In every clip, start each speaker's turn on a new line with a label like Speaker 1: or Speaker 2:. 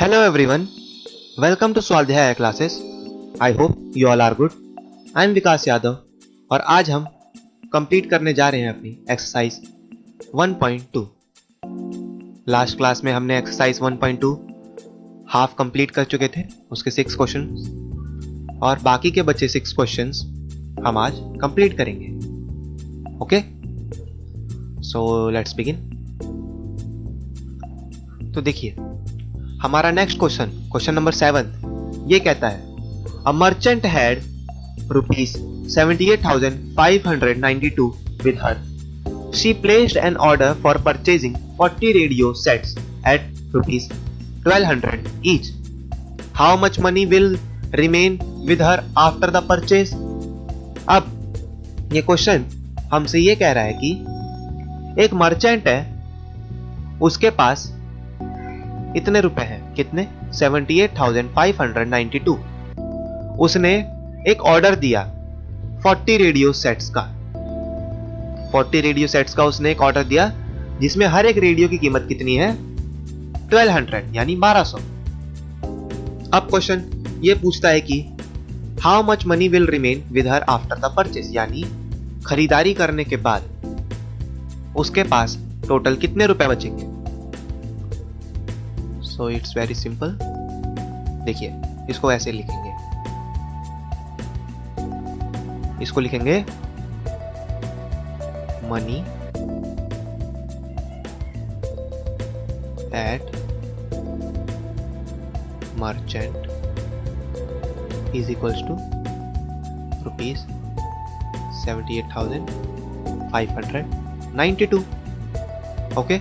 Speaker 1: Hello everyone, welcome to स्वाध्याय classes. I hope you all are good. I am विकास यादव और आज हम complete करने जा रहे हैं अपनी एक्सरसाइज 1.2. लास्ट क्लास में हमने एक्सरसाइज 1.2 हाफ कंप्लीट कर चुके थे, उसके 6 क्वेश्चन और बाकी के बचे 6 क्वेश्चंस हम आज कंप्लीट करेंगे. Okay, so let's begin. तो देखिए हमारा नेक्स्ट क्वेश्चन नंबर 7 ये कहता है a merchant had ₹78,592 with her. She placed an order for purchasing 40 radio sets at ₹1,200 each. How much money will remain with her after the purchase? अब ये question हमसे ये कह रहा है कि एक मर्चेंट है, उसके पास इतने रुपए हैं. कितने? 78,592. उसने एक ऑर्डर दिया 40 रेडियो सेट्स का. 40 रेडियो सेट्स का उसने एक ऑर्डर दिया जिसमें हर एक रेडियो की कीमत कितनी है? 1200 यानी 1200. अब क्वेश्चन ये पूछता है कि how much money will remain with her after the purchase, यानी खरीदारी करने के बाद उसके पास टोटल कितने रुपए बचेंगे. So it's very simple. देखिए इसको ऐसे लिखेंगे, इसको लिखेंगे money at merchant is equals to ₹78,592. Okay,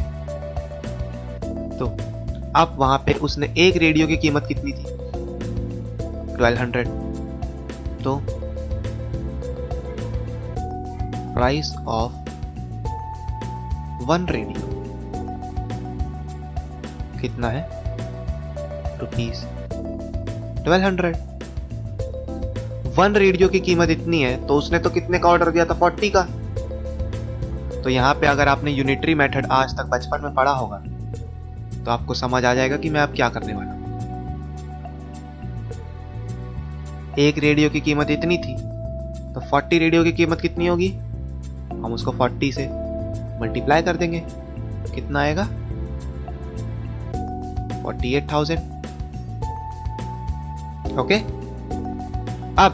Speaker 1: तो अब वहां पे उसने एक रेडियो की कीमत कितनी थी? 1200. तो प्राइस ऑफ वन रेडियो कितना है? ₹1200. वन रेडियो की कीमत इतनी है तो उसने तो कितने का ऑर्डर दिया था? 40 का. तो यहां पे अगर आपने यूनिटरी मेथड आज तक बचपन में पढ़ा होगा तो आपको समझ आ जाएगा कि मैं अब क्या करने वाला हूं. एक रेडियो की कीमत इतनी थी तो 40 रेडियो की कीमत कितनी होगी? हम उसको 40 से मल्टीप्लाई कर देंगे. कितना आएगा? 48,000. ओके, अब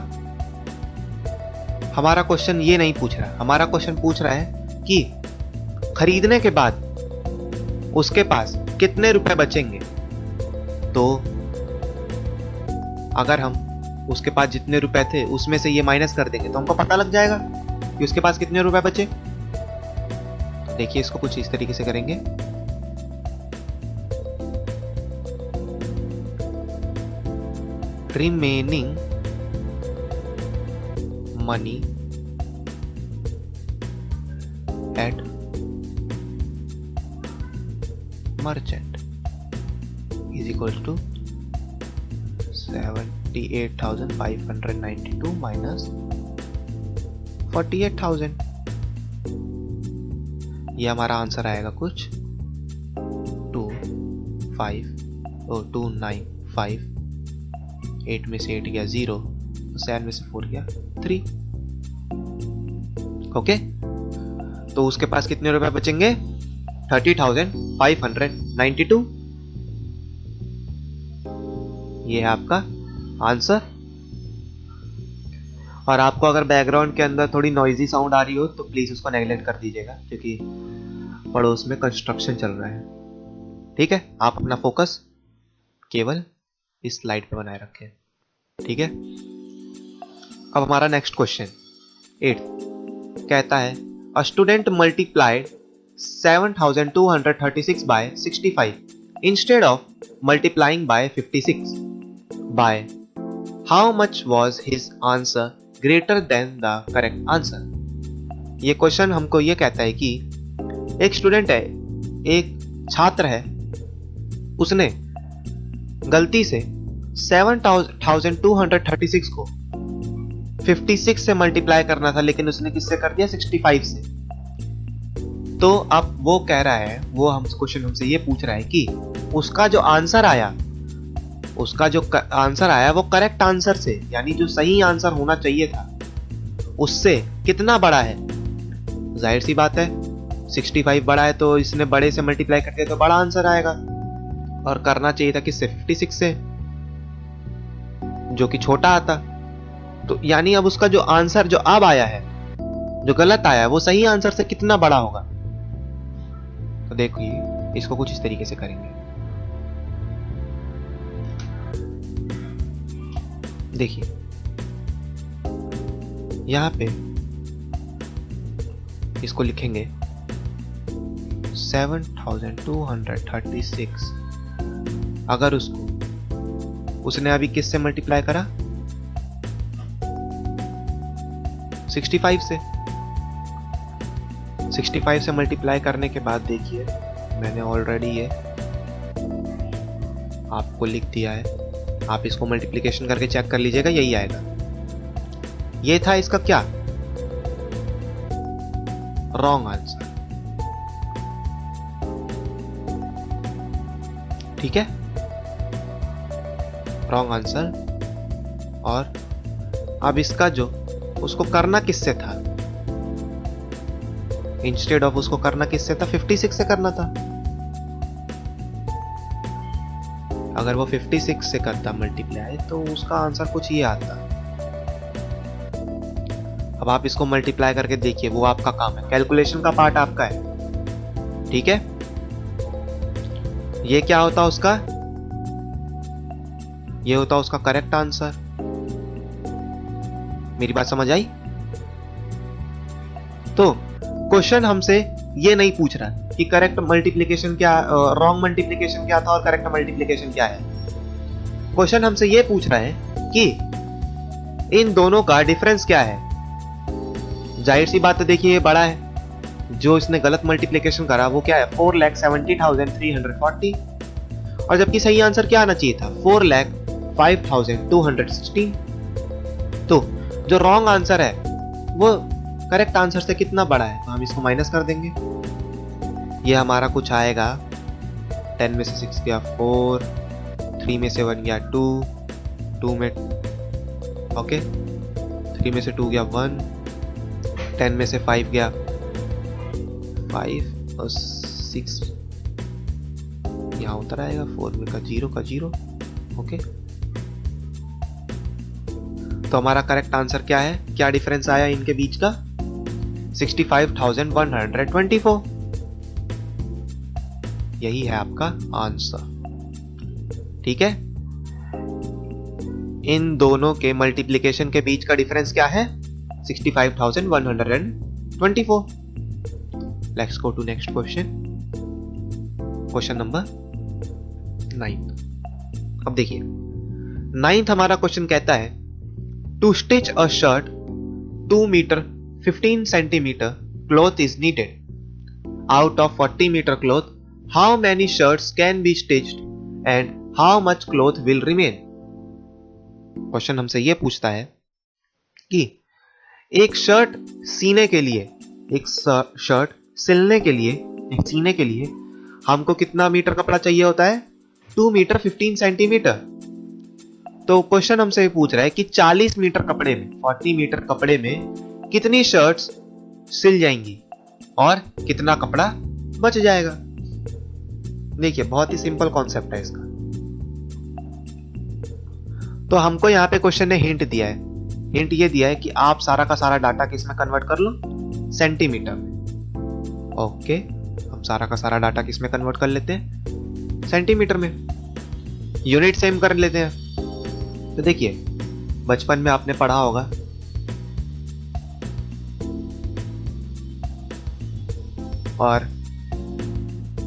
Speaker 1: हमारा क्वेश्चन ये नहीं पूछ रहा, हमारा क्वेश्चन पूछ रहा है कि खरीदने के बाद उसके पास कितने रुपए बचेंगे. तो अगर हम उसके पास जितने रुपए थे उसमें से ये माइनस कर देंगे तो हमको पता लग जाएगा कि उसके पास कितने रुपए बचे. तो देखिए इसको कुछ इस तरीके से करेंगे. Remaining money at merchant is equals to 78,592 minus 48,000. ये हमारा आंसर आएगा कुछ 295 8 में से 8 गया 0, 7 में से 4 गया 3. ओके, तो उसके पास कितने रुपए बचेंगे? 30,592. ये है आपका आंसर. और आपको अगर बैकग्राउंड के अंदर थोड़ी नॉइजी साउंड आ रही हो तो प्लीज उसको नेगलेक्ट कर दीजिएगा क्योंकि पड़ोस में कंस्ट्रक्शन चल रहा है. ठीक है, आप अपना फोकस केवल इस स्लाइड पे बनाए रखें. ठीक है, अब हमारा नेक्स्ट क्वेश्चन 8 कहता है a student multiplied 7,236 by 65 instead of multiplying by 56. By how much was his answer greater than the correct answer? ये क्वेश्चन हमको ये कहता है कि एक स्टूडेंट है, एक छात्र है, उसने गलती से 7,236 को 56 से मल्टीप्लाई करना था लेकिन उसने किससे कर दिया? 65 से. तो अब वो कह रहा है, वो हम क्वेश्चन हमसे ये पूछ रहा है कि उसका जो आंसर आया उसका जो आंसर आया वो करेक्ट आंसर से, यानी जो सही आंसर होना चाहिए था उससे कितना बड़ा है। जाहिर सी बात है 65 बड़ा है तो इसने बड़े से मल्टीप्लाई करके तो बड़ा आंसर आएगा, और करना चाहिए था किससे, 56 से, जो कि छोटा आता। तो यानी अब उसका जो आंसर जो अब आया है, जो गलत आया है, वो सही आंसर से कितना बड़ा होगा। तो देखिए इसको कुछ इस तरीके से करेंगे। देखिए यहां पे इसको लिखेंगे 7236। अगर उसने अभी किससे मल्टीप्लाई करा, 65 से। 65 से मल्टीप्लाई करने के बाद देखिए मैंने ऑलरेडी ये आपको लिख दिया है, आप इसको मल्टीप्लिकेशन करके चेक कर लीजिएगा, यही आएगा। ये था इसका क्या, रॉन्ग आंसर। ठीक है, रॉन्ग आंसर। और अब इसका जो उसको करना किससे था, इंस्टेड ऑफ उसको करना किससे था, 56 से करना था। अगर वो 56 से करता मल्टीप्लाई तो उसका आंसर कुछ ये आता। अब आप इसको मल्टीप्लाई करके देखिए, वो आपका काम है, कैलकुलेशन का पार्ट आपका है। ठीक है, ये क्या होता उसका, ये होता उसका करेक्ट आंसर। मेरी बात समझ आई? तो क्वेश्चन हमसे ये नहीं पूछ रहा कि करेक्ट मल्टीप्लिकेशन क्या, रॉन्ग मल्टीप्लिकेशन क्या था और करेक्ट मल्टीप्लिकेशन क्या है। क्वेश्चन हमसे ये पूछ रहा है कि इन दोनों का डिफरेंस क्या है। जाहिर सी बात है, देखिए ये बड़ा है, जो इसने गलत मल्टीप्लिकेशन करा वो क्या है, 4,70,340, और जबकि सही आंसर क्या आना चाहिए था, 4,05,216। तो जो रॉन्ग आंसर है वो करेक्ट आंसर से कितना बड़ा है, तो हम इसको माइनस कर देंगे। ये हमारा कुछ आएगा, 10 में से 6 गया 4, 3 में से 1 गया 2, 2 में ओके 3 में से 2 गया 1, 10 में से 5 गया 5 और 6 यहाँ उतर आएगा, 4 में का 0 ओके। तो हमारा करेक्ट आंसर क्या है, क्या डिफरेंस आया इनके बीच का, 65,124। यही है आपका आंसर। ठीक है, इन दोनों के मल्टीप्लिकेशन के बीच का डिफरेंस क्या है, 65,124। Let's go to next question, question number 9। अब देखिए 9th हमारा क्वेश्चन कहता है, to stitch a shirt 2 metre 15 centimetre cloth is needed. Out of 40 meter cloth, how many shirts can be stitched and how much cloth will remain? Question हमसे यह पूछता है कि एक शर्ट सीने के लिए, एक शर्ट सिलने के लिए, एक सीने के लिए हमको कितना मीटर कपड़ा चाहिए होता है, 2 मीटर 15 सेंटीमीटर। तो क्वेश्चन हमसे पूछ रहा है कि 40 मीटर कपड़े में, 40 मीटर कपड़े में कितनी शर्ट्स सिल जाएंगी और कितना कपड़ा बच जाएगा। देखिए बहुत ही सिंपल कॉन्सेप्ट है इसका। तो हमको यहां पे क्वेश्चन ने हिंट दिया है, हिंट ये दिया है कि आप सारा का सारा डाटा किस में कन्वर्ट कर लो, सेंटीमीटर में। ओके, हम सारा का सारा डाटा किस में कन्वर्ट कर लेते हैं, सेंटीमीटर में। यूनिट सेम कर लेते हैं। तो देखिए बचपन में आपने पढ़ा होगा और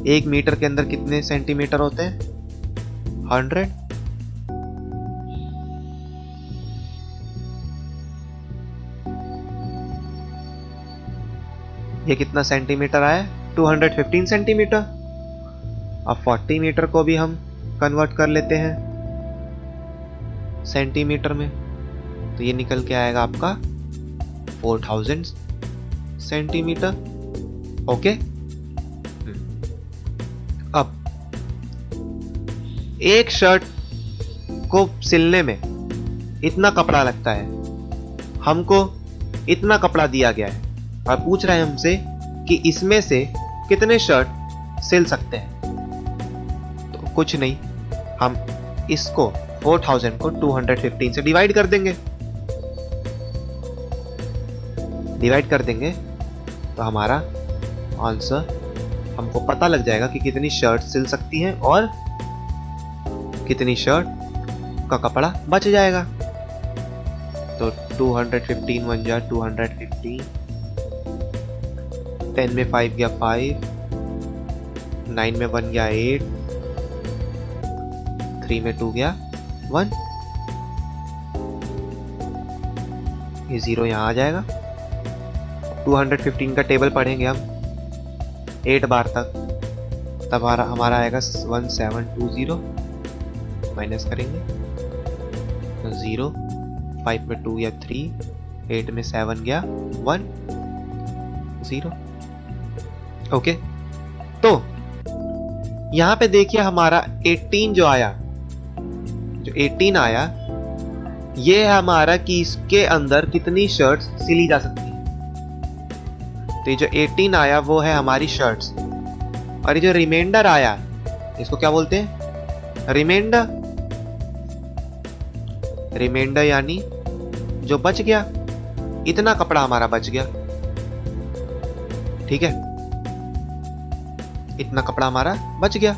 Speaker 1: 1 मीटर के अंदर कितने सेंटीमीटर होते हैं, 100। ये कितना सेंटीमीटर आया, 215 सेंटीमीटर। अब 40 मीटर को भी हम कन्वर्ट कर लेते हैं सेंटीमीटर में, तो ये निकल के आएगा आपका 4000 सेंटीमीटर। ओके, अब एक शर्ट को सिलने में इतना कपड़ा लगता है, हमको इतना कपड़ा दिया गया है और पूछ रहा है हमसे कि इसमें से कितने शर्ट सिल सकते हैं। तो कुछ नहीं, हम इसको 4000 को 215 से डिवाइड कर देंगे। तो हमारा आंसर हमको पता लग जाएगा कि कितनी शर्ट सिल सकती हैं और कितनी शर्ट का कपड़ा बच जाएगा। तो 215 1 जा 215, 10 में 5 गया 5, 9 में 1 गया 8, 3 में 2 गया 1, ये 0 यहां आ जाएगा। 215 का टेबल पढ़ेंगे हम 8 बार तक, तब हमारा आएगा 1720, माइनस करेंगे तो 0, 5 में 2 या 3, 8 में 7 गया 1, 0। ओके, तो यहां पे देखिए हमारा 18 जो 18 आया, ये है हमारा कि इसके अंदर कितनी शर्ट्स सिली जा सकती है। तो ये जो 18 आया वो है हमारी शर्ट्स, और ये जो रिमाइंडर आया इसको क्या बोलते हैं? रिमाइंडर यानी जो बच गया, इतना कपड़ा हमारा बच गया। ठीक है, इतना कपड़ा हमारा बच गया।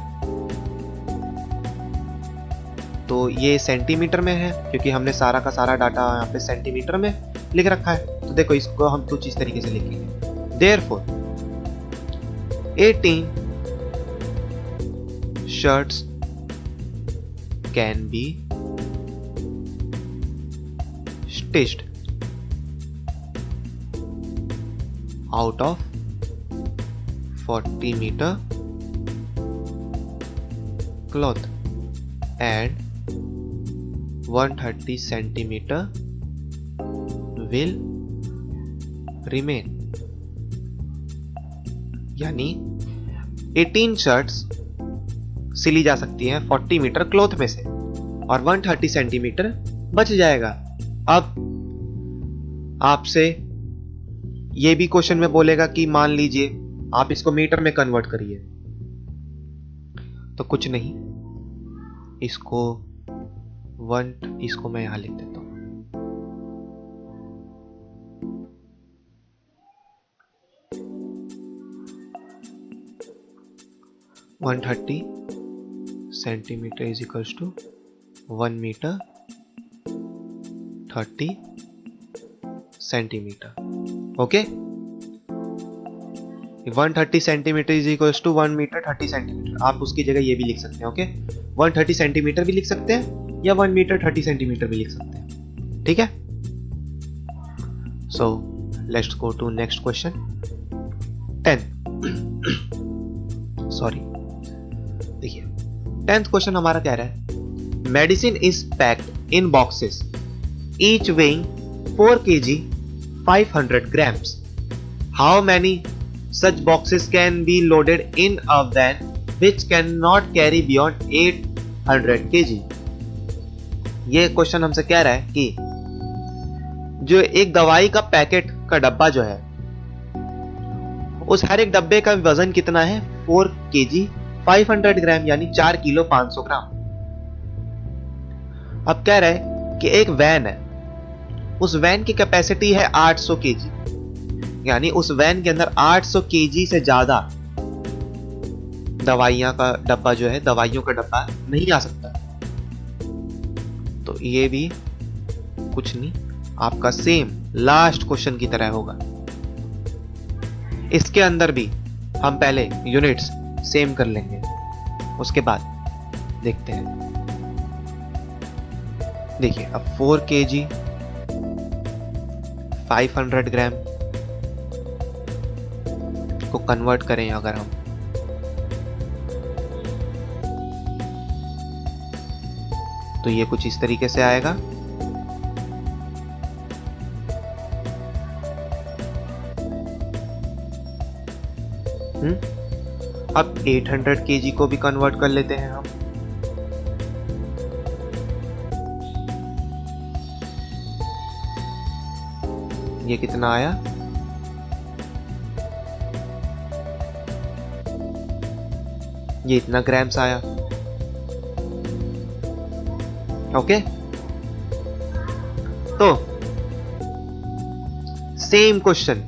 Speaker 1: तो ये सेंटीमीटर में है क्योंकि हमने सारा का सारा डाटा यहाँ पे सेंटीमीटर में लिख रखा है। तो देखो इसको हम कुछ इस तरीके से लिखेंगे, Therefore 18 shirts can be stitched out of 40 meter cloth and 130 centimeter will remain। यानी 18 शर्ट्स सिली जा सकती हैं 40 मीटर क्लॉथ में से और 130 सेंटीमीटर बच जाएगा। अब आपसे ये भी क्वेश्चन में बोलेगा कि मान लीजिए आप इसको मीटर में कन्वर्ट करिए, तो कुछ नहीं, इसको मैं यहां लिख देता हूं। 130 centimetre is equals to 1 metre 30 centimetre. Okay, 130 centimetre is equals to 1 metre 30 centimetre. आप उसकी जगह ये भी लिख सकते हैं। ओके, 130 सेंटीमीटर भी लिख सकते हैं या 1 मीटर 30 सेंटीमीटर भी लिख सकते हैं। ठीक है, so let's go to next question 10। Sorry, देखिए 10th क्वेश्चन हमारा कह रहा है medicine is packed in boxes each weighing 4 kg 500 grams। How many such boxes can be loaded in a van which can not carry beyond 800 kg। ये question हमसे कह रहा है कि जो एक दवाई का पैकेट का डब्बा जो है, उस हर एक डब्बे का वजन कितना है? 4 kg 500 ग्राम, यानी 4 किलो 500 ग्राम। अब कह रहा है कि एक वैन है, उस वैन की कैपेसिटी है 800 kg, यानी उस वैन के अंदर 800 kg से ज्यादा दवाइयां का डब्बा जो है, दवाइयों का डब्बा नहीं आ सकता। तो ये भी कुछ नहीं, आपका सेम लास्ट क्वेश्चन की तरह होगा। इसके अंदर भी हम पहले यूनिट्स सेम कर लेंगे, उसके बाद देखते हैं। देखिए अब 4 kg 500 ग्राम को कन्वर्ट करें अगर हम, तो ये कुछ इस तरीके से आएगा। अब 800 kg को भी कन्वर्ट कर लेते हैं हम। ये कितना आया, ये इतना ग्राम्स आया। ओके, तो सेम क्वेश्चन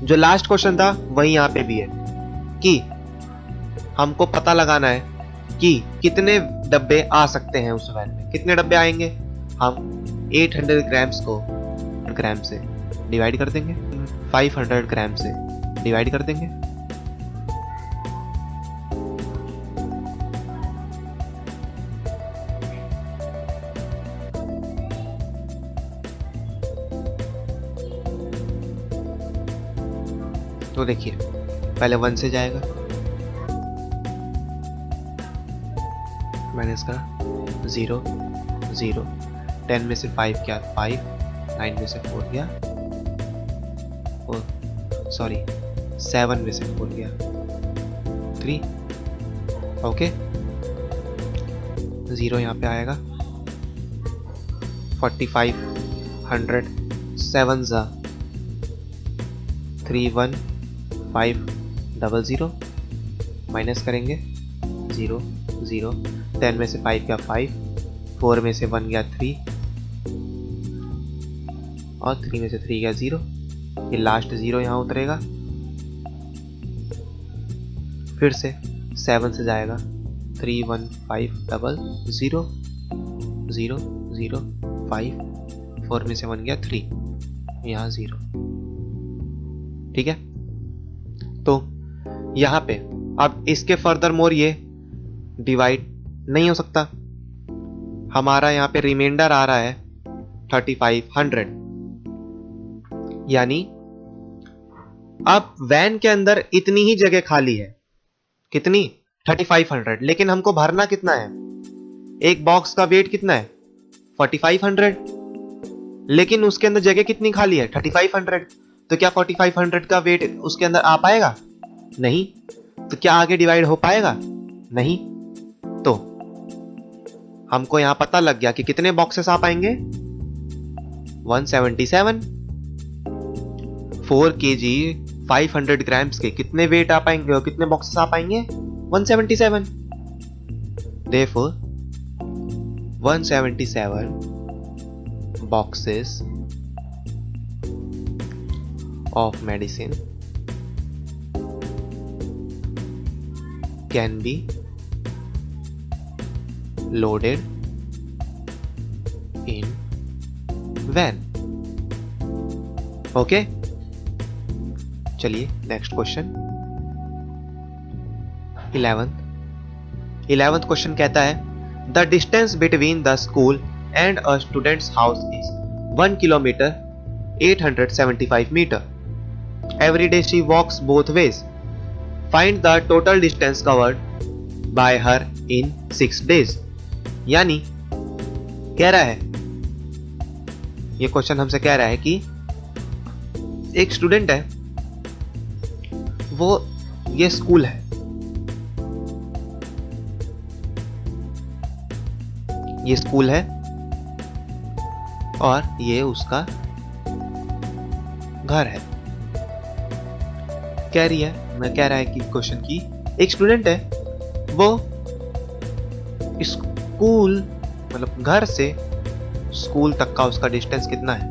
Speaker 1: जो लास्ट क्वेश्चन था वही यहां पे भी है कि हमको पता लगाना है कि कितने डब्बे आ सकते हैं उस वैन में। कितने डब्बे आएंगे, हम 800 ग्राम्स को ग्राम से डिवाइड कर देंगे, 500 ग्राम से डिवाइड कर देंगे। तो देखिए पहले 1 से जाएगा, माइनस का 0 0, 10 में से 5 क्या 5, 9 में से 4 गया, सॉरी 7 में से 4 गया 3। ओके, 0 यहाँ पे आएगा, 45 100, 7 जा 31500, माइनस करेंगे 0 0, 10 में से 5 गया 5, 4 में से 1 गया 3 और 3 में से 3 गया 0। ये लास्ट 0 यहाँ उतरेगा, फिर से 7 से जाएगा 31500 0 0 5, 4 में से 1 गया 3, यहाँ 0। ठीक है, तो यहाँ पे अब इसके फर्दर मोर ये डिवाइड नहीं हो सकता। हमारा यहाँ पे रिमाइंडर आ रहा है 3500, यानी अब वैन के अंदर इतनी ही जगह खाली है। कितनी, 3500, लेकिन हमको भरना कितना है, एक बॉक्स का वेट कितना है 4500, लेकिन उसके अंदर जगह कितनी खाली है 3500। तो क्या 4500 का वेट उसके अंदर आ पाएगा, नहीं। तो क्या आगे डिवाइड हो पाएगा, नहीं। तो हमको यहां पता लग गया कि कितने बॉक्सेस आ पाएंगे 177। 4 kg 500 ग्राम्स के कितने वेट आ पाएंगे और कितने बॉक्सेस आ पाएंगे 177। Therefore 177 boxes of medicine can be loaded in van. Okay, चलिए नेक्स्ट क्वेश्चन 11th क्वेश्चन कहता है the distance between the school and a student's house is 1 kilometre 875 metre. Every day she walks both ways. Find the total distance covered by her in 6 days। यानी कह रहा है, ये question हमसे कह रहा है कि एक स्टूडेंट है, वो ये स्कूल है, ये स्कूल है और ये उसका घर है। कह रही है, मैं कह रहा है कि क्वेश्चन की एक स्टूडेंट है, वो स्कूल मतलब घर से स्कूल तक का उसका डिस्टेंस कितना है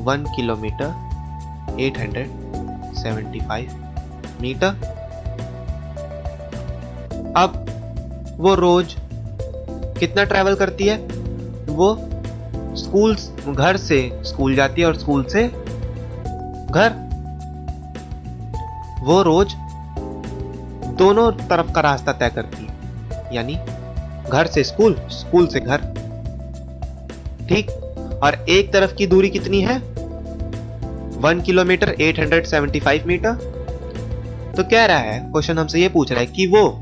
Speaker 1: 1 किलोमीटर 875 मीटर। अब वो रोज कितना ट्रैवल करती है, वो स्कूल घर से स्कूल जाती है और स्कूल से घर। वो रोज दोनों तरफ का रास्ता तय करती है, यानी घर से स्कूल, स्कूल से घर। ठीक, और एक तरफ की दूरी कितनी है 1 किलोमीटर 875 मीटर। तो कह रहा है, क्वेश्चन हमसे ये पूछ रहा है कि वो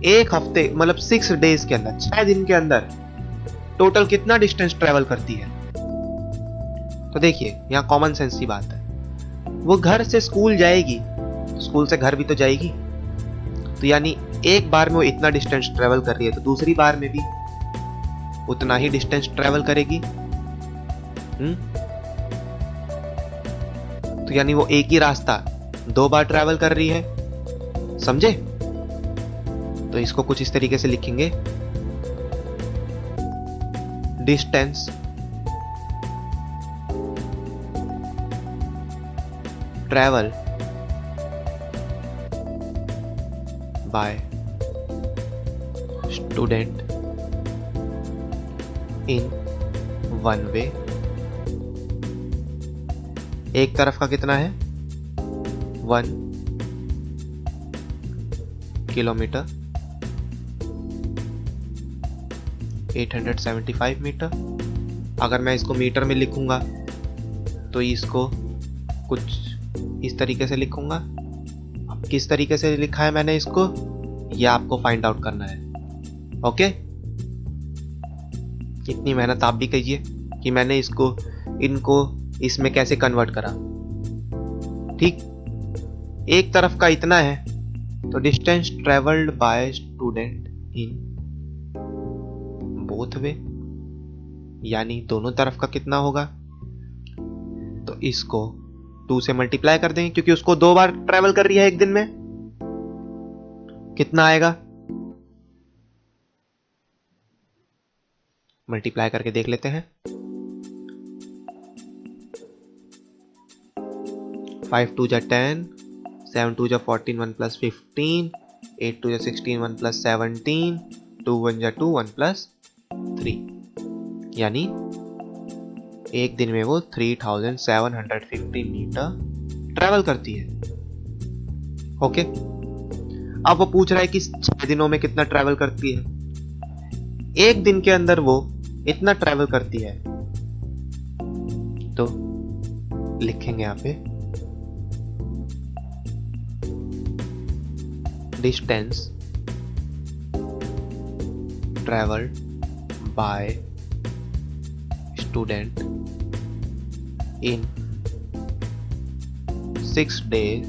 Speaker 1: एक हफ्ते मतलब 6 days के अंदर, 6 दिन के अंदर टोटल कितना डिस्टेंस ट्रेवल करती है। तो देखिए यहां कॉमन सेंस की बात है, वो घर से स्कूल जाएगी, स्कूल से घर भी तो जाएगी, तो यानी एक बार में वो इतना डिस्टेंस ट्रेवल कर रही है, तो दूसरी बार में भी उतना ही डिस्टेंस ट्रेवल करेगी। तो यानी वो एक ही रास्ता 2 बार ट्रैवल कर रही है, समझे? तो इसको कुछ इस तरीके से लिखेंगे, distance travel by student in one way. एक तरफ का कितना है? 1 किलोमीटर, 875 मीटर। अगर मैं इसको मीटर में लिखूंगा तो इसको कुछ इस तरीके से लिखूंगा। अब किस तरीके से लिखा है मैंने इसको, ये आपको फाइंड आउट करना है। ओके, इतनी मेहनत आप भी कीजिए कि मैंने इनको इसमें कैसे कन्वर्ट करा। ठीक, एक तरफ का इतना है तो distance travelled by student in both way, यानी दोनों तरफ का कितना होगा? तो इसको 2 से मल्टीप्लाई कर देंगे क्योंकि उसको 2 बार ट्रेवल कर रही है एक दिन में। कितना आएगा? मल्टीप्लाई करके देख लेते हैं। 5 2 जा 10, 7 2 जा 14, 1 प्लस 15, 8 2 जा 16, 1 प्लस 17, 2 1 जा 2, 1 प्लस 3, यानी एक दिन में वो 3750 मीटर ट्रैवल करती है। ओके, अब वो पूछ रहा है कि 6 दिनों में कितना ट्रैवल करती है। एक दिन के अंदर वो इतना ट्रैवल करती है, तो लिखेंगे यहां पे distance travelled bye student in 6 days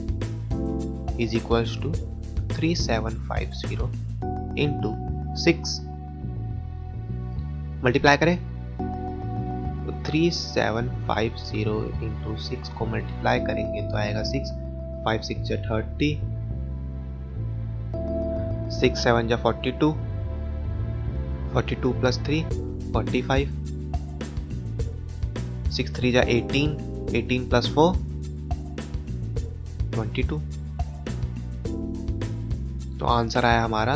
Speaker 1: is equals to 3750 into 6। Multiply करें तो 3750 into 6 को मल्टीप्लाई करेंगे तो आएगा 6 5 6 जा 30, 6 7 जा 42, 42 प्लस 3 45, 6 3 जा 18, 18 प्लस 4 22। तो आंसर आया हमारा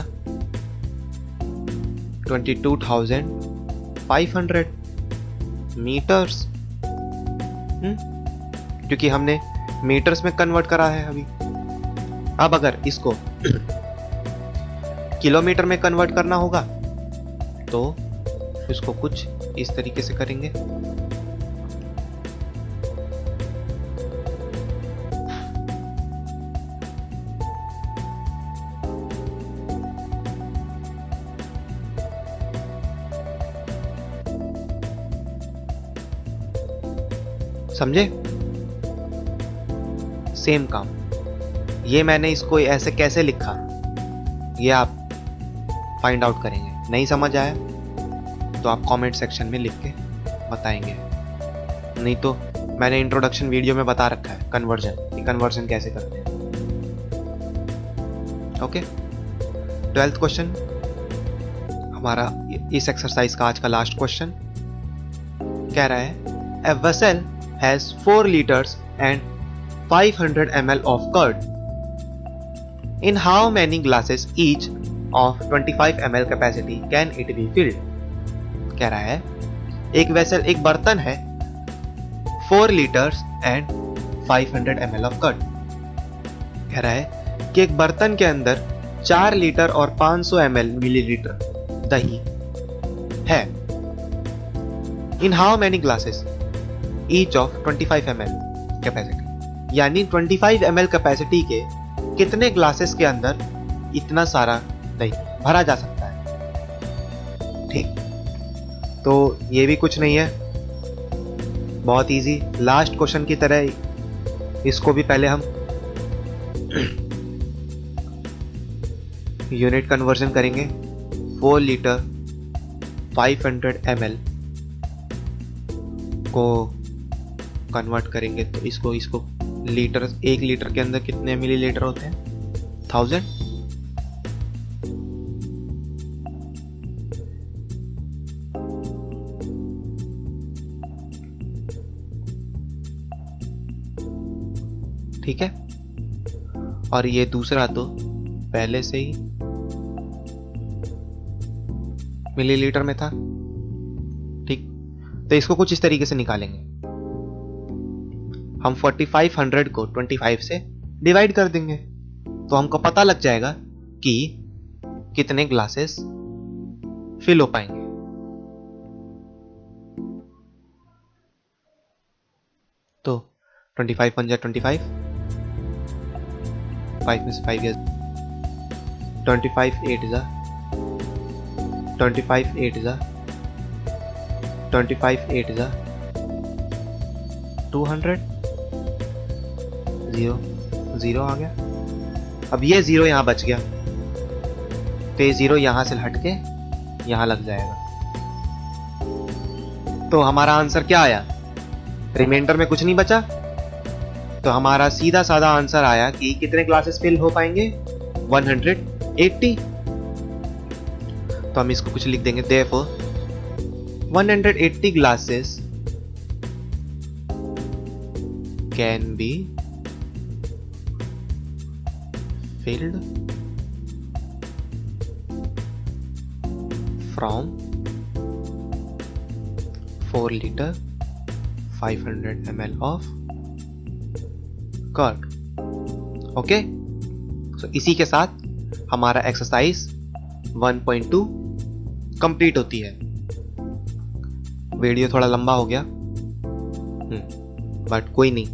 Speaker 1: 22,500 मीटर्स। क्योंकि हमने मीटर्स में कन्वर्ट करा है अभी। अब अगर इसको किलोमीटर में कन्वर्ट करना होगा तो इसको कुछ इस तरीके से करेंगे। समझे? सेम काम। ये मैंने इसको ऐसे कैसे लिखा, ये आप फाइंड आउट करेंगे। नहीं समझ आया तो आप कमेंट सेक्शन में लिख के बताएंगे, नहीं तो मैंने इंट्रोडक्शन वीडियो में बता रखा है कन्वर्जन कैसे करते हैं। ओके, 12th क्वेश्चन हमारा इस एक्सरसाइज का आज का लास्ट क्वेश्चन कह रहा है, a vessel has 4 liters and 500 ml of curd. In how many glasses each of 25 ml capacity can it be filled? कह रहा है एक वेसल, एक बर्तन है, 4 litres and 500 ml of curd। कह रहा है कि एक बर्तन के अंदर 4 लीटर और 500 मिलीलीटर दही है। In how many glasses each of 25 ml capacity, यानी 25 ml कैपेसिटी के कितने ग्लासेस के अंदर इतना सारा दही भरा जा सकता है। ठीक, तो ये भी कुछ नहीं है, बहुत इजी, लास्ट क्वेश्चन की तरह इसको भी पहले हम यूनिट कन्वर्जन करेंगे। 4 लीटर 500 ml को कन्वर्ट करेंगे तो इसको लीटर, 1 लीटर के अंदर कितने मिलीलीटर होते हैं? 1000। ठीक है, और ये दूसरा तो पहले से ही मिलीलीटर में था। ठीक, तो इसको कुछ इस तरीके से निकालेंगे। हम 4500 को 25 से डिवाइड कर देंगे तो हमको पता लग जाएगा कि कितने ग्लासेस फिल हो पाएंगे। तो 25 1 25, 5 में से 5 गया, 25 8 जा 25 8 जा 25 8 जा 200, 0 0 आ गया। अब ये 0 यहां बच गया तो ये 0 यहां से हट के यहां लग जाएगा। तो हमारा आंसर क्या आया? रिमाइंडर में कुछ नहीं बचा, तो हमारा सीधा साधा आंसर आया कि कितने ग्लासेस फिल हो पाएंगे? 180। तो हम इसको कुछ लिख देंगे, therefore 180 glasses can be filled from 4 liter 500 ml of curd. Okay, so इसी के साथ हमारा एक्सरसाइज 1.2 कंप्लीट होती है। वीडियो थोड़ा लंबा हो गया, बट कोई नहीं।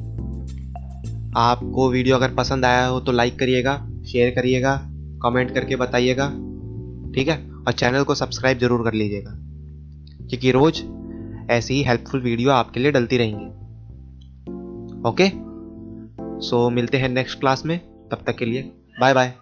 Speaker 1: आपको वीडियो अगर पसंद आया हो तो लाइक करिएगा, शेयर करिएगा, कमेंट करके बताइएगा, ठीक है। और चैनल को सब्सक्राइब जरूर कर लीजिएगा, क्योंकि रोज ऐसी ही हेल्पफुल वीडियो आपके लिए डलती रहेंगी। ओके, सो मिलते हैं नेक्स्ट क्लास में, तब तक के लिए बाय बाय।